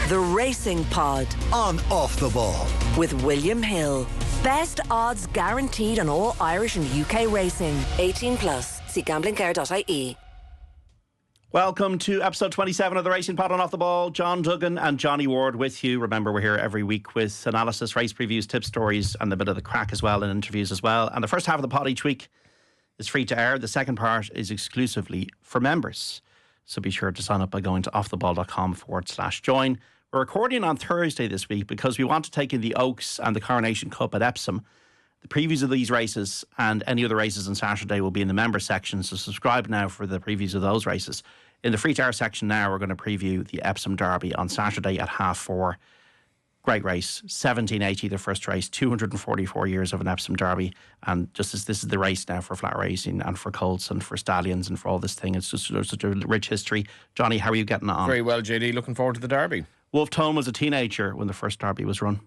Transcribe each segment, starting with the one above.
The Racing Pod on Off the Ball with William Hill. Best odds guaranteed on all Irish and UK racing. 18 plus. See gamblingcare.ie. Welcome to episode 27 of the Racing Pod on Off the Ball. John Duggan and Johnny Ward with you. Remember, we're here every week with analysis, race previews, tip stories, and a bit of the crack as well, and interviews as well. And the first half of the pod each week is free to air. The second part is exclusively for members. So be sure to sign up by going to offtheball.com/join. We're recording on Thursday this week because we want to take in the Oaks and the Coronation Cup at Epsom. The previews of these races and any other races on Saturday will be in the member section, so subscribe now for the previews of those races. In the free to air section now, we're going to preview the Epsom Derby on Saturday at 4:30. Great race, 1780 the first race, 244 years of an Epsom Derby, and just as this is the race now for flat racing and for colts and for stallions and for all this thing, it's just such a rich history. Johnny, how are you getting on? Very well, JD. Looking forward to the Derby. Wolf Tone was a teenager when the first Derby was run.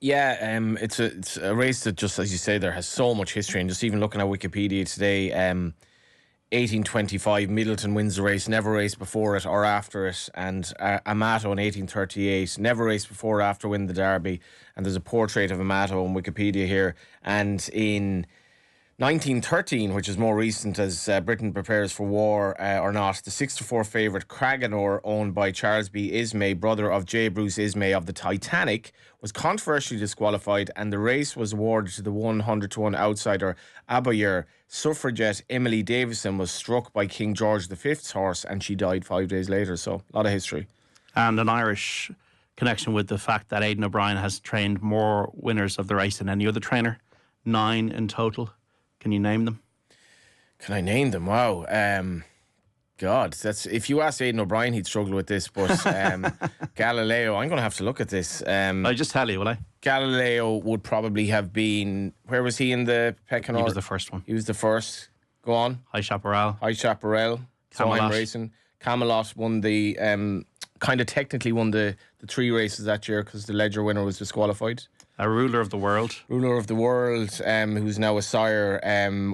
Yeah, it's a race that, just as you say, there has so much history. And just even looking at Wikipedia today, 1825, Middleton wins the race, never raced before it or after it. And Amato in 1838, never raced before or after win the Derby. And there's a portrait of Amato on Wikipedia here. And in 1913, which is more recent as Britain prepares for war or not, the 6-4 favourite Craganor, owned by Charles B. Ismay, brother of J. Bruce Ismay of the Titanic, was controversially disqualified, and the race was awarded to the 100-1 outsider Aboyer. Suffragette Emily Davison was struck by King George V's horse, and she died 5 days later. So, a lot of history. And an Irish connection with the fact that Aidan O'Brien has trained more winners of the race than any other trainer. 9 in total. Can you name them? Can I name them? Wow. God, that's, if you ask Aidan O'Brien, he'd struggle with this. But Galileo, I'm going to have to look at this. I'll just tell you, will I? Galileo would probably have been, where was he in the pecking order? He was the first one. He was the first. Go on. High Chaparral. Saw him racing. Camelot won the, kind of technically won the 3 races that year because the Ledger winner was disqualified. A ruler of the world. Who's now a sire,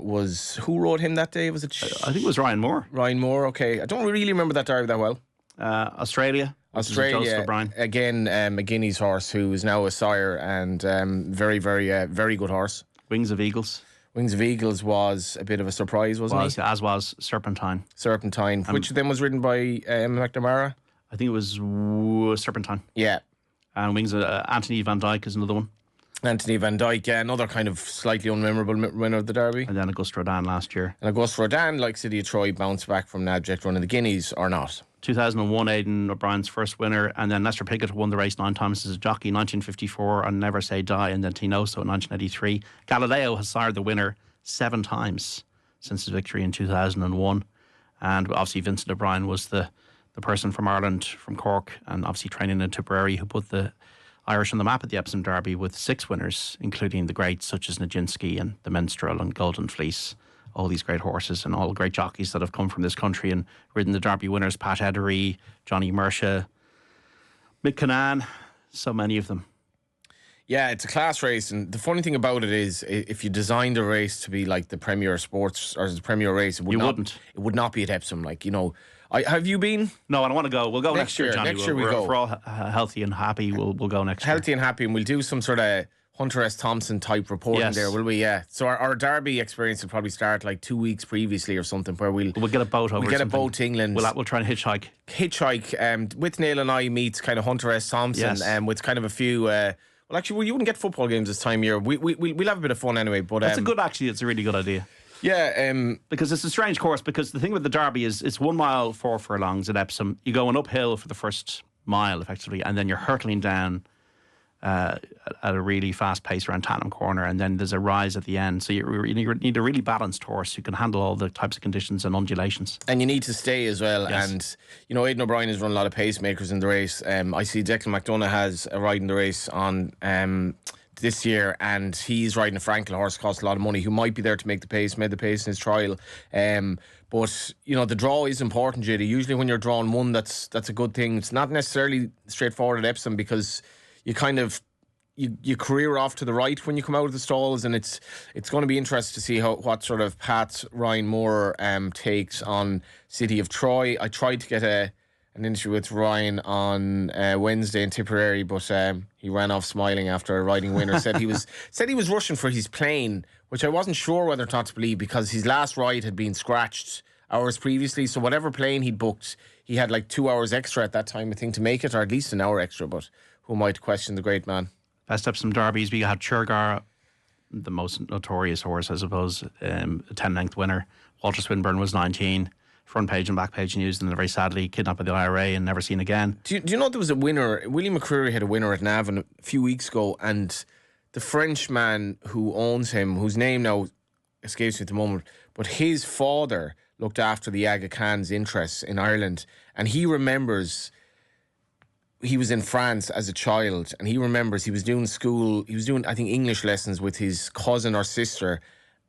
was... Who rode him that day? Was it... I think it was Ryan Moore. Ryan Moore, okay. I don't really remember that Derby that well. Australia, Joseph O'Brien. Again, a Guinea's horse who is now a sire and very, very good horse. Wings of Eagles. Wings of Eagles was a bit of a surprise, wasn't he? As was Serpentine. Which of them was ridden by McNamara? I think it was Serpentine. Yeah. And Wings of Anthony Van Dyke is another one. Anthony Van Dyke, yeah, another kind of slightly unmemorable winner of the Derby. And then Auguste Rodin last year. And Auguste Rodin, like City of Troy, bounced back from an abject run in the Guineas or not. 2001, Aidan O'Brien's first winner, and then Lester Piggott won the race 9 times as a jockey, 1954 on Never Say Die, and then Tinoso in 1983. Galileo has sired the winner 7 times since his victory in 2001. And obviously Vincent O'Brien was the person from Ireland, from Cork, and obviously training in Tipperary, who put the Irish on the map at the Epsom Derby with 6 winners, including the greats such as Nijinsky and the Minstrel and Golden Fleece. All these great horses and all great jockeys that have come from this country and ridden the Derby winners, Pat Edery, Johnny Mersha, Mick Canaan, so many of them. Yeah, it's a class race, and the funny thing about it is, if you designed a race to be like the Premier Sports or the Premier race, it would not be at Epsom. Like, you know, have you been? No, I don't want to go. We'll go next year, Johnny. Next year we go. If we're all healthy and happy, we'll go next year. Healthy and happy, and we'll do some sort of Hunter S. Thompson type reporting there, will we? Yeah. So our Derby experience will probably start like 2 weeks previously or something, where we'll get a boat over. We'll get a boat to England. We'll try and hitchhike. With Neil and I meets kind of Hunter S. Thompson, with kind of a few. Well, actually, you wouldn't get football games this time of year. We'll have a bit of fun anyway. But it's a really good idea. Yeah, because it's a strange course. Because the thing with the Derby is it's 1 mile 4 furlongs at Epsom. You go an uphill for the first mile effectively, and then you're hurtling down at a really fast pace around Tottenham Corner, and then there's a rise at the end. So you need a really balanced horse who can handle all the types of conditions and undulations. And you need to stay as well. Yes. And you know, Aidan O'Brien has run a lot of pacemakers in the race. I see Declan McDonough has a ride in the race on this year, and he's riding a Frankel horse, costs a lot of money, who might be there to make the pace, made the pace in his trial. But you know, the draw is important, JD. Usually when you're drawing one, that's a good thing. It's not necessarily straightforward at Epsom because you kind of you career off to the right when you come out of the stalls, and it's going to be interesting to see what sort of path Ryan Moore takes on City of Troy. I tried to get an an interview with Ryan on Wednesday in Tipperary, but he ran off smiling after a riding winner. said he was rushing for his plane, which I wasn't sure whether or not to believe, because his last ride had been scratched hours previously. So whatever plane he'd booked, he had like 2 hours extra at that time, I think, to make it, or at least an hour extra. But who might question the great man? Best Epsom Derbies, we had Churgar, the most notorious horse, I suppose, a 10-length winner. Walter Swinburne was 19. Front page and back page news, and then very sadly kidnapped by the IRA and never seen again. Do you know there was a winner? William McCreary had a winner at Navan a few weeks ago, and the French man who owns him, whose name now escapes me at the moment, but his father looked after the Aga Khan's interests in Ireland, and he remembers he was in France as a child, and he remembers he was doing I think English lessons with his cousin or sister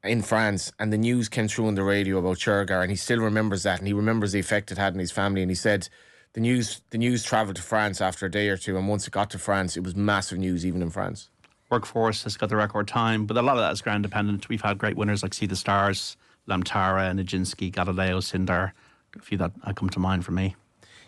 in France, and the news came through on the radio about Churgar, and he still remembers that, and he remembers the effect it had on his family, and he said the news travelled to France after a day or two, and once it got to France, it was massive news even in France. Workforce has got the record time, but a lot of that is ground dependent. We've had great winners like See the Stars, Lamtara, Nijinsky, Galileo, Sindar, a few that come to mind for me.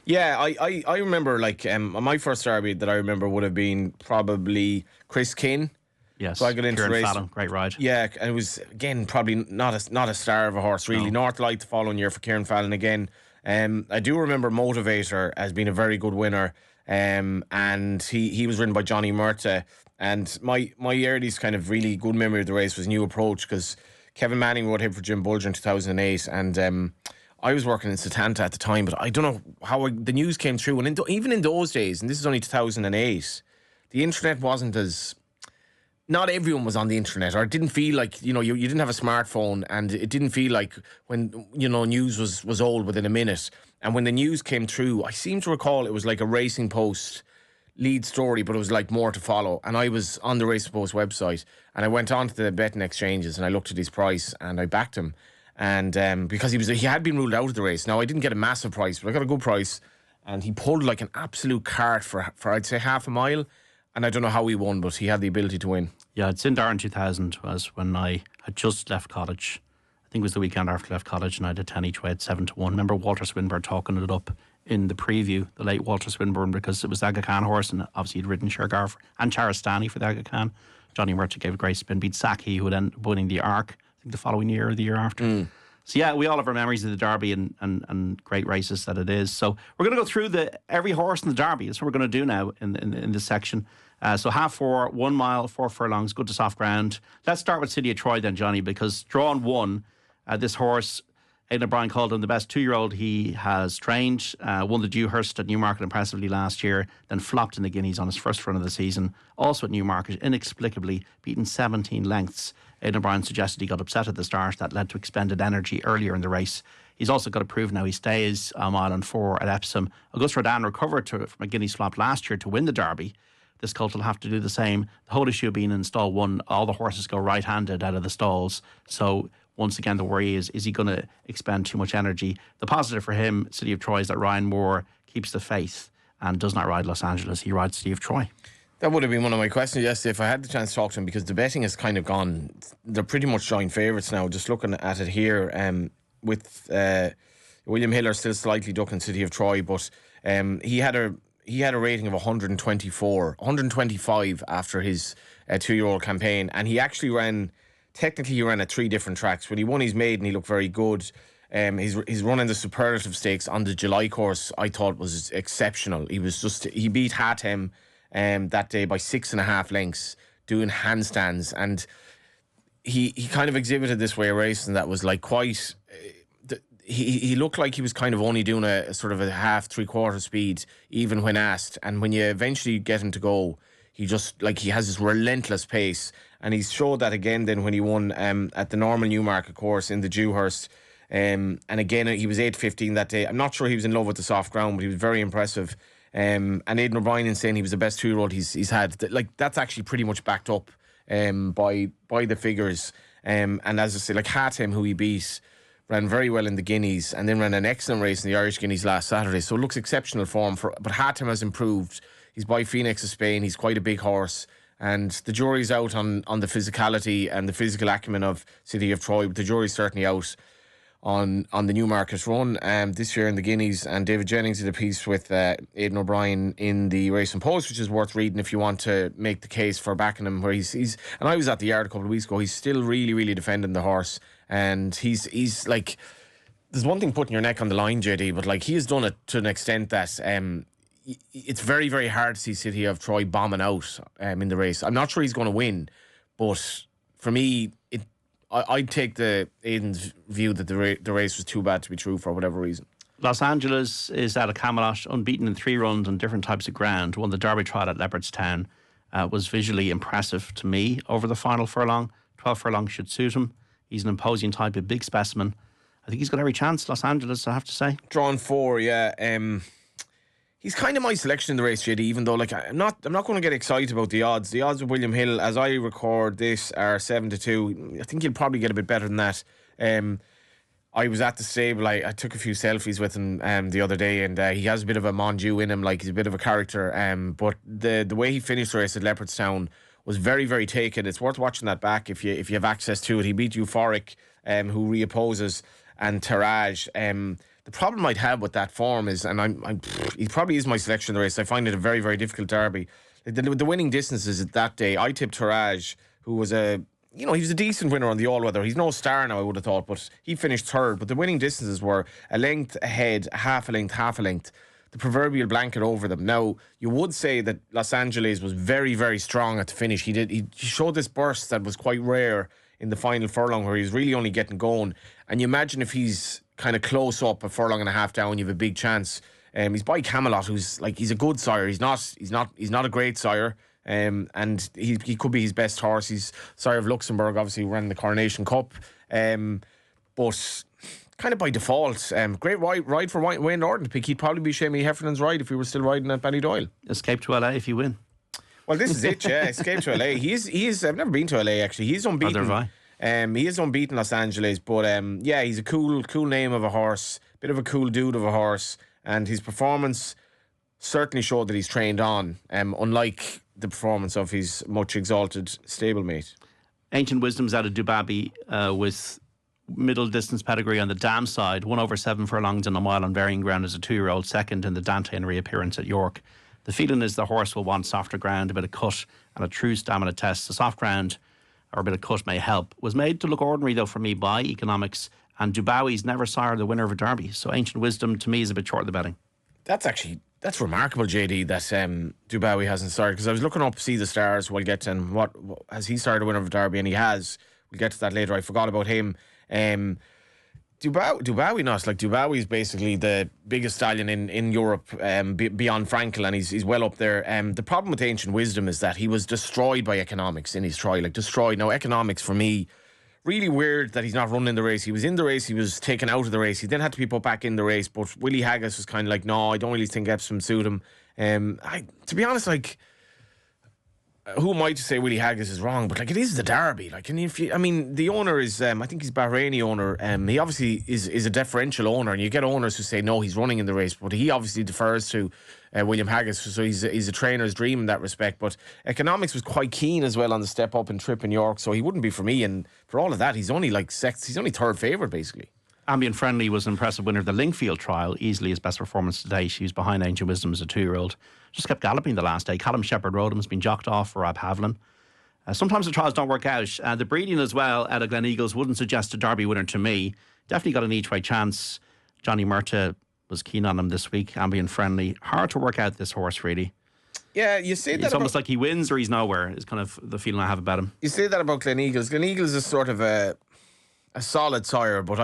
Yeah, I remember, like, my first derby that I remember would have been probably Chris Kinn. Yes, so I got into the race. Fallon, great ride. Yeah, and it was, again, probably not a star of a horse, really. No. North Light the following year for Kieran Fallon again. I do remember Motivator as being a very good winner, and he was ridden by Johnny Murta. And my earliest kind of really good memory of the race was New Approach, because Kevin Manning rode him for Jim Bulger in 2008, and I was working in Setanta at the time, but I don't know how the news came through. And even in those days, and this is only 2008, the internet wasn't as... Not everyone was on the internet, or it didn't feel like, you didn't have a smartphone, and it didn't feel like when, news was old within a minute. And when the news came through, I seem to recall it was like a Racing Post lead story, but it was like more to follow. And I was on the Racing Post website, and I went on to the betting exchanges, and I looked at his price, and I backed him. And because he had been ruled out of the race. Now, I didn't get a massive price, but I got a good price. And he pulled like an absolute cart for I'd say half a mile. And I don't know how he won, but he had the ability to win. Yeah, it's in Darren 2000 was when I had just left college. I think it was the weekend after I left college, and I did 10 each way at 7-1. Remember Walter Swinburne talking it up in the preview, the late Walter Swinburne, because it was the Aga Khan horse, and obviously he'd ridden Shergar and Charastani for the Aga Khan. Johnny Murta gave a great spin, beat Saki, who would end up winning the Arc, I think the following year or the year after. So yeah, we all have our memories of the Derby and great races that it is. So we're going to go through every horse in the Derby. That's what we're going to do now in this section. So 4:30, 1 mile, 4 furlongs, good to soft ground. Let's start with City of Troy then, Johnny, because drawn 1, this horse, Aidan O'Brien called him the best 2-year-old he has trained. Won the Dewhurst at Newmarket impressively last year, then flopped in the Guineas on his first run of the season. Also at Newmarket, inexplicably beaten 17 lengths. Aidan O'Brien suggested he got upset at the start. That led to expended energy earlier in the race. He's also got to prove now he stays a mile and 4 at Epsom. Auguste Rodin recovered from a Guineas flop last year to win the Derby. This colt will have to do the same. The whole issue of being in stall 1, all the horses go right-handed out of the stalls. So once again, the worry is he going to expend too much energy? The positive for him, City of Troy, is that Ryan Moore keeps the faith and does not ride Los Angeles. He rides City of Troy. That would have been one of my questions yesterday if I had the chance to talk to him, because the betting has kind of gone. They're pretty much joint favourites now. Just looking at it here, with William Hiller still slightly ducking City of Troy, but he had a rating of 125 after his 2-year-old campaign, and he actually ran at 3 different tracks. When he won his maiden, he looked very good. His run in the Superlative Stakes on the July course, I thought, was exceptional. He beat Hatem that day by 6.5 lengths, doing handstands, and he kind of exhibited this way of racing that was like quite. He looked like he was kind of only doing a sort of a half, 3/4 speed, even when asked. And when you eventually get him to go, he has this relentless pace. And he's showed that again then when he won at the normal Newmarket course in the Dewhurst. And again, he was 8:15 that day. I'm not sure he was in love with the soft ground, but he was very impressive. And Aidan O'Brien in saying he was the best 2-year-old he's had. Like, that's actually pretty much backed up by the figures. And as I say, like Hatem, who he beat, ran very well in the Guineas and then ran an excellent race in the Irish Guineas last Saturday. So it looks exceptional form. But Hatem has improved. He's by Phoenix of Spain. He's quite a big horse. And the jury's out on the physicality and the physical acumen of City of Troy. But the jury's certainly out on the Newmarket run this year in the Guineas, and David Jennings did a piece with Aidan O'Brien in the Racing Post, which is worth reading if you want to make the case for backing him, where he's and I was at the yard a couple of weeks ago, he's still really, really defending the horse, and he's like, there's one thing putting your neck on the line, JD, but like, he has done it to an extent that it's very, very hard to see City of Troy bombing out in the race. I'm not sure he's going to win, but for me, I'd take the Aidan's view that the race was too bad to be true for whatever reason. Los Angeles is out of Camelot, unbeaten in 3 runs on different types of ground. Won the Derby trial at Leopardstown. Was visually impressive to me over the final furlong. 12 furlong should suit him. He's an imposing type, a big specimen. I think he's got every chance, Los Angeles, I have to say. Drawn 4, yeah. He's kind of my selection in the race, JD, even though like I'm not going to get excited about the odds. The odds of William Hill, as I record this, are 7-2. I think he'll probably get a bit better than that. I was at the stable. I took a few selfies with him the other day, and he has a bit of a Monju in him. Like, he's a bit of a character. But the way he finished the race at Leopardstown was very, very taken. It's worth watching that back if you have access to it. He beat Euphoric, who reopposes, and Taraj. The problem I'd have with that form is, and he probably is my selection in the race. I find it a very, very difficult derby. The winning distances that day, I tipped Taraj, who was he was a decent winner on the all-weather. He's no star now, I would have thought, but he finished third. But the winning distances were a length ahead, half a length, the proverbial blanket over them. Now, you would say that Los Angeles was very, very strong at the finish. He showed this burst that was quite rare in the final furlong, where he's really only getting going. And you imagine if he's kind of close up, a furlong and a half down, you have a big chance. He's by Camelot, who's like, he's a good sire. He's not a great sire. And he could be his best horse. He's sire of Luxembourg, obviously ran the Coronation Cup. But kind of by default, great ride for Wayne Norton to pick. He'd probably be Shamie Heffernan's ride if he were still riding at Ballydoyle. Escape to LA if you win. Well, this is it, yeah. Escape to LA. He's I've never been to LA, actually. He's unbeaten. Neither have I. He is unbeaten, Los Angeles, but yeah, he's a cool name of a horse, bit of a cool dude of a horse, and his performance certainly showed that he's trained on, unlike the performance of his much exalted stablemate. Ancient Wisdom's out of Dubabi with middle distance pedigree on the dam side, 1/7 furlongs and a mile on varying ground as a 2-year-old, second in the Dante and reappearance at York. The feeling is the horse will want softer ground, a bit of cut, and a true stamina test. The soft ground or a bit of cut may help. Was made to look ordinary, though, for me by economics, and Dubawi's never sired the winner of a derby. So Ancient Wisdom, to me, is a bit short of the betting. That's remarkable, JD, that Dubawi hasn't started, because I was looking up See the Stars. We'll get to him. What has he started the winner of a derby? And he has. We'll get to that later. I forgot about him. Dubawi not. Like, Dubawi is basically the biggest stallion in Europe beyond Frankel, and he's well up there. The problem with Ancient Wisdom is that he was destroyed by economics in his trial. Like, destroyed. Now, economics, for me, really weird that he's not running the race. He was in the race, he was taken out of the race. He then had to be put back in the race, but Willie Haggis was kind of like, no, I don't really think Epsom suit him. To be honest, like, who am I to say Willie Haggis is wrong? But like, it is the Derby. Like, and the owner is, I think he's Bahraini owner. He obviously is a deferential owner, and you get owners who say no, he's running in the race, but he obviously defers to William Haggis, so he's a trainer's dream in that respect. But economics was quite keen as well on the step up and trip in York, so he wouldn't be for me. And for all of that, he's only third favourite basically. Ambient Friendly was an impressive winner of the Linkfield trial, easily his best performance today. She was behind Ancient Wisdom as a 2-year-old. Just kept galloping the last day. Callum Shepherd rode him, has been jocked off for Rob Havlin. Sometimes the trials don't work out. The breeding as well out of Glen Eagles wouldn't suggest a Derby winner to me. Definitely got an each way chance. Johnny Murta was keen on him this week. Ambient Friendly. Hard to work out this horse, really. Yeah, you say that. It's almost like he wins or he's nowhere, is kind of the feeling I have about him. You say that about Glen Eagles. Glen Eagles is sort of a solid sire, but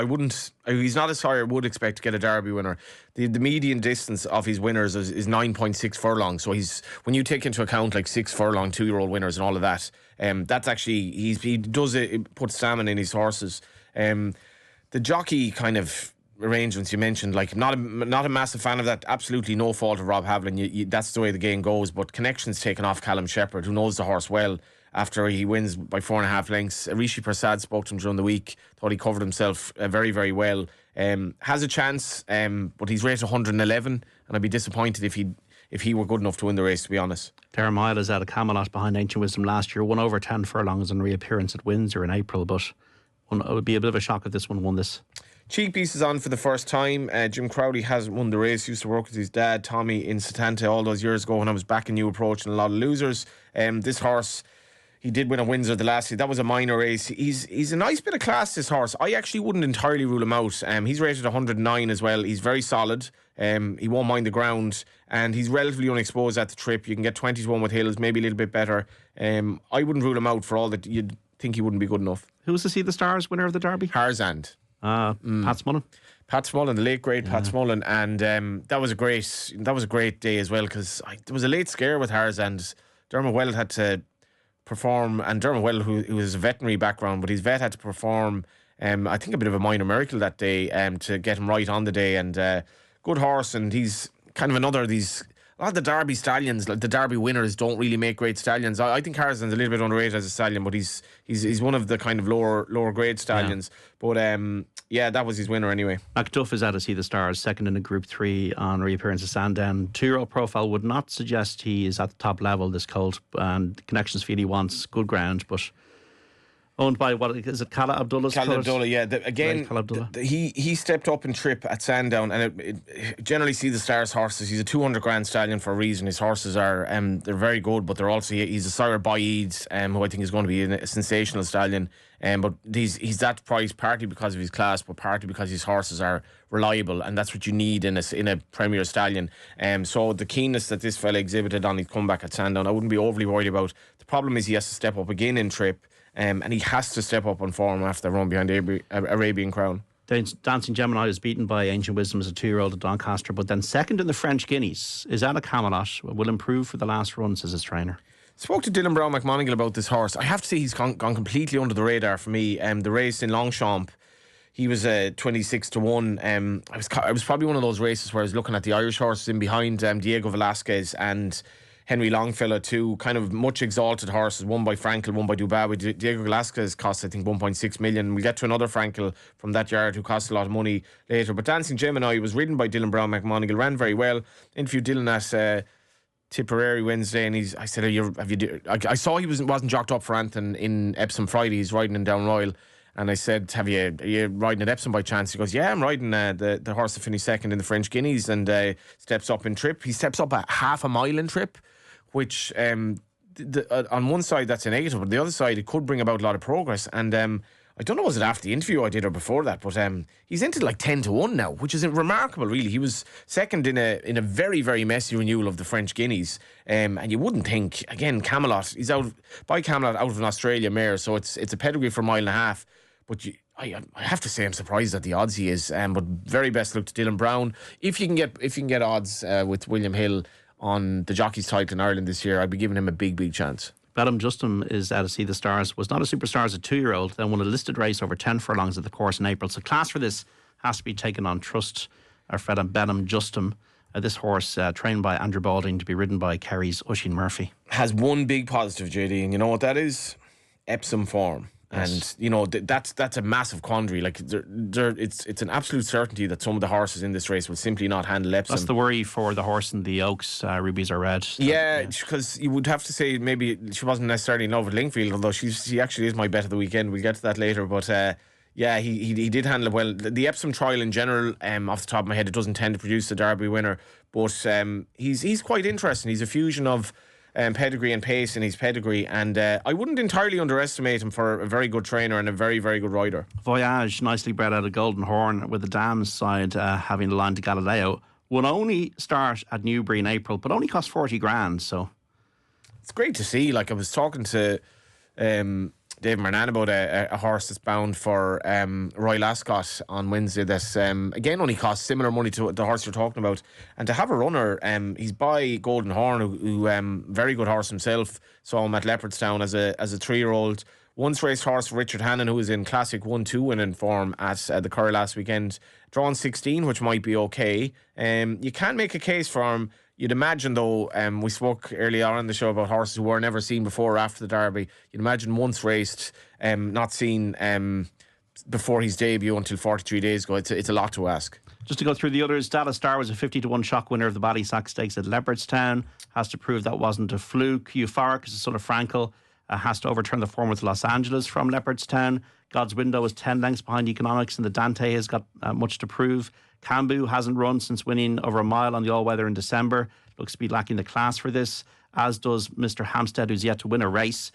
he's not a sire I would expect to get a Derby winner. The median distance of his winners is 9.6 furlongs. So when you take into account like 6 furlong 2-year-old winners and all of that, that's actually, he does it, put stamina in his horses. The jockey kind of arrangements you mentioned, like, not a massive fan of that. Absolutely no fault of Rob Havlin. That's the way the game goes. But connections taken off Callum Shepherd, who knows the horse well, after he wins by 4.5 lengths. Rishi Prasad spoke to him during the week, thought he covered himself very, very well. Has a chance, but he's rated 111, and I'd be disappointed if he were good enough to win the race, to be honest. Darren Mile is out of Camelot behind Ancient Wisdom last year, 1/10 furlongs and reappearance at Windsor in April, but it would be a bit of a shock if this one won this. Cheap Beast is on for the first time. Jim Crowley hasn't won the race. He used to work with his dad, Tommy, in Setanta all those years ago when I was back in New Approach and a lot of losers. This horse, he did win a Windsor the last year. That was a minor race. He's a nice bit of class, this horse. I actually wouldn't entirely rule him out. He's rated 109 as well. He's very solid. He won't mind the ground, and he's relatively unexposed at the trip. You can get 20 to 1 with Hills, maybe a little bit better. I wouldn't rule him out for all that you'd think he wouldn't be good enough. Who was to see the stars winner of the Derby? Harzand. Pat Smullen. Pat Smullen, the late great Pat Smullen, and that was a great day as well, because there was a late scare with Harzand. Dermot Weld had to perform, and Dermot Weld, who has a veterinary background, but his vet had to perform, I think a bit of a minor miracle that day to get him right on the day, and good horse, and he's kind of another of these. A lot of the Derby stallions, like the Derby winners, don't really make great stallions. I think Harzand's a little bit underrated as a stallion, but he's one of the kind of lower grade stallions. But that was his winner anyway. MacDuff is out to see the stars, second in a Group 3 on reappearance of Sandown. 2-year-old profile would not suggest he is at the top level, this colt, and connections feel he wants good ground, but owned by, what is it, Calla Abdullah's Calla Abdullah, yeah. He stepped up in trip at Sandown, and it generally see the stars horses. He's a 200 grand stallion for a reason. His horses are they're very good, but they're also, he's a sire by Eads, who I think is going to be a sensational stallion. But he's that price partly because of his class, but partly because his horses are reliable, and that's what you need in a premier stallion. So the keenness that this fella exhibited on his comeback at Sandown, I wouldn't be overly worried about. The problem is he has to step up again in trip. And he has to step up on form after the run behind Arabian Crown. Dancing Gemini was beaten by Ancient Wisdom as a 2-year-old at Doncaster, but then second in the French Guineas. Is that a Camelot? Will improve for the last run, says his trainer. Spoke to Dylan Brown McMonigal about this horse. I have to say he's gone completely under the radar for me. The race in Longchamp, he was 26 to 1. I was probably one of those races where I was looking at the Irish horses in behind Diego Velasquez and Henry Longfellow, two kind of much exalted horses, one by Frankel, one by Dubawi. Diego Velasquez cost, I think, 1.6 million. We'll get to another Frankel from that yard who cost a lot of money later. But Dancing Gemini was ridden by Dylan Brown McMonigal, ran very well. Interviewed Dylan at Tipperary Wednesday, and I said, I saw he wasn't jocked up for Anton in Epsom Friday. He's riding in Down Royal. And I said, are you riding at Epsom by chance? He goes, yeah, I'm riding the horse that finished second in the French Guineas, and steps up in trip. He steps up at half a mile in trip, which on one side that's a negative, but the other side it could bring about a lot of progress. And I don't know, was it after the interview I did or before that, but he's into like 10 to 1 now, which is remarkable, really. He was second in a very, very messy renewal of the French Guineas, and you wouldn't think, again, Camelot, he's out of an Australia mare, so it's a pedigree for a mile and a half. But I have to say I'm surprised at the odds he is. But very best luck to Dylan Brown. If you can get odds with William Hill on the jockey's title in Ireland this year, I'd be giving him a big chance. Bedham Justin is out to see the stars. Was not a superstar as a 2-year-old, then won a listed race over 10 furlongs at the course in April. So class for this has to be taken on trust. Our friend Bedham Justin, this horse trained by Andrew Balding to be ridden by Kerry's Oisin Murphy. Has one big positive, JD, and you know what that is? Epsom form. Yes. And that's a massive quandary. Like it's an absolute certainty that some of the horses in this race will simply not handle Epsom. That's the worry for the horse in the Oaks. Rubies are red. Yeah, because you would have to say maybe she wasn't necessarily in love with Lingfield, although she actually is my bet of the weekend. We'll get to that later, but he did handle it well. The Epsom trial in general, off the top of my head, it doesn't tend to produce the Derby winner, but he's quite interesting. He's a fusion of pedigree and pace in his pedigree, and I wouldn't entirely underestimate him for a very good trainer and a very, very good rider. Voyage, nicely bred out of Golden Horn, with the Dams side having the line to Galileo, will only start at Newbury in April, but only cost 40 grand, so it's great to see. Like, I was talking to Dave Marnan about a horse that's bound for Royal Ascot on Wednesday that again only costs similar money to the horse you're talking about, and to have a runner, he's by Golden Horn, who very good horse himself. Saw him at Leopardstown as a 3-year-old. Once raced horse Richard Hannon, who was in Classic 1-2 winning form at the Curragh last weekend, drawn 16, which might be okay. You can make a case for him. You'd imagine, though, we spoke earlier on in the show about horses who were never seen before or after the Derby. You'd imagine once raced, not seen before his debut until 43 days ago. It's a lot to ask. Just to go through the others, Dallas Star was a 50 to 1 shock winner of the Ballysack Stakes at Leopardstown. Has to prove that wasn't a fluke. Euphoric is a son of Frankel. has to overturn the form with Los Angeles from Leopardstown. God's Window is 10 lengths behind Economics, and the Dante has got much to prove. Cambu hasn't run since winning over a mile on the all-weather in December. Looks to be lacking the class for this, as does Mr. Hampstead, who's yet to win a race.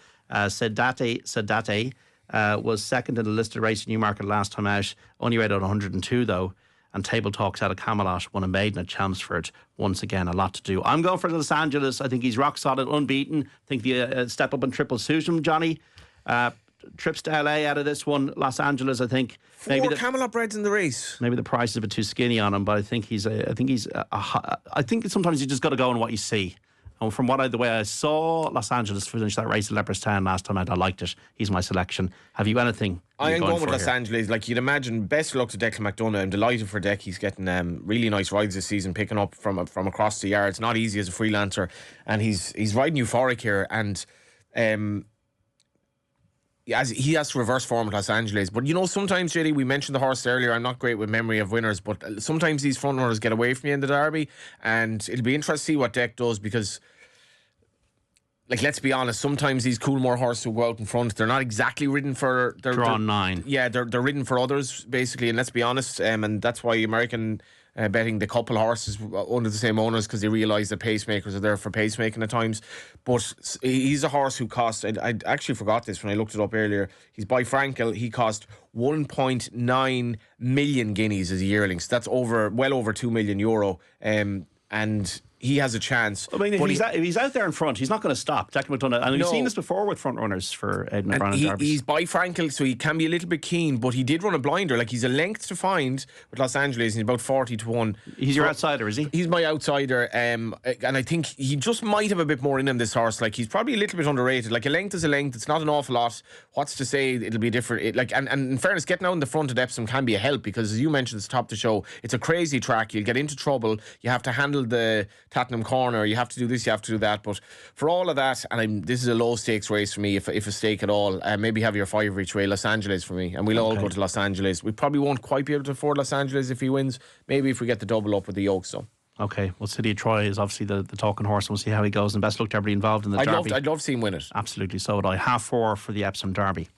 Sedate was second in the listed race in Newmarket last time out, only rated 102 though. And Table Talks out of Camelot won a maiden at Chelmsford. Once again, a lot to do. I'm going for Los Angeles. I think he's rock solid, unbeaten. I think the step up and triple suits him, Johnny. Trips to LA out of this one. Los Angeles, I think. Four Camelot breds in the race. Maybe the price is a bit too skinny on him, but I think I think sometimes you just got to go on what you see. And from the way I saw Los Angeles finish that race at Leopardstown last time out, I liked it. He's my selection. Have you anything? I am going with Los Angeles. Like you'd imagine, best of luck to Declan McDonough. I'm delighted for Deck. He's getting really nice rides this season, picking up from across the yard. It's not easy as a freelancer, and he's riding euphoric here. And as he has to reverse form at Los Angeles. But sometimes, JD, we mentioned the horse earlier. I'm not great with memory of winners, but sometimes these front runners get away from you in the Derby, and it'll be interesting to see what Deck does because, like, let's be honest, sometimes these Coolmore horses who go out in front, they're not exactly ridden for... They're drawn 9. Yeah, they're ridden for others, basically, and let's be honest, and that's why American... betting the couple horses under the same owners because they realise that pacemakers are there for pacemaking at times. But he's a horse who cost, I actually forgot this when I looked it up earlier. He's by Frankel. He cost 1.9 million guineas as a yearling. So that's well over €2 million. And he has a chance. I mean, if he's out there in front, he's not going to stop. Declan McDonough, and we've seen this before with front runners for Ed McBrien and Derby. He's by Frankel, so he can be a little bit keen, but he did run a blinder. Like, he's a length to find with Los Angeles, and he's about 40 to 1. He's your outsider, is he? He's my outsider, and I think he just might have a bit more in him, this horse. Like, he's probably a little bit underrated. Like, a length is a length. It's not an awful lot. What's to say it'll be different? And in fairness, getting out in the front at Epsom can be a help because, as you mentioned, it's top of the show. It's a crazy track. You'll get into trouble. You have to handle the Tottenham corner. You have to do this, you have to do that. But for all of that, and this is a low stakes race for me, if a stake at all, maybe have your 5 each way. Los Angeles for me, and we'll all go to Los Angeles. We probably won't quite be able to afford Los Angeles if he wins. Maybe if we get the double up with the Yokes, though. Okay, well, City of Troy is obviously the talking horse, and we'll see how he goes. And best luck to everybody involved in the Derby. I'd love to see him win it. Absolutely, so would I. 4:30 for the Epsom Derby.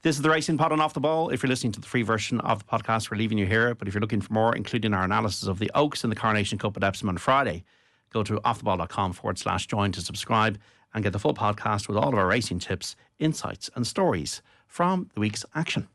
This is the Racing Pod on Off the Ball. If you're listening to the free version of the podcast, we're leaving you here. But if you're looking for more, including our analysis of the Oaks and the Coronation Cup at Epsom on Friday, go to offtheball.com/join to subscribe and get the full podcast with all of our racing tips, insights and stories from the week's action.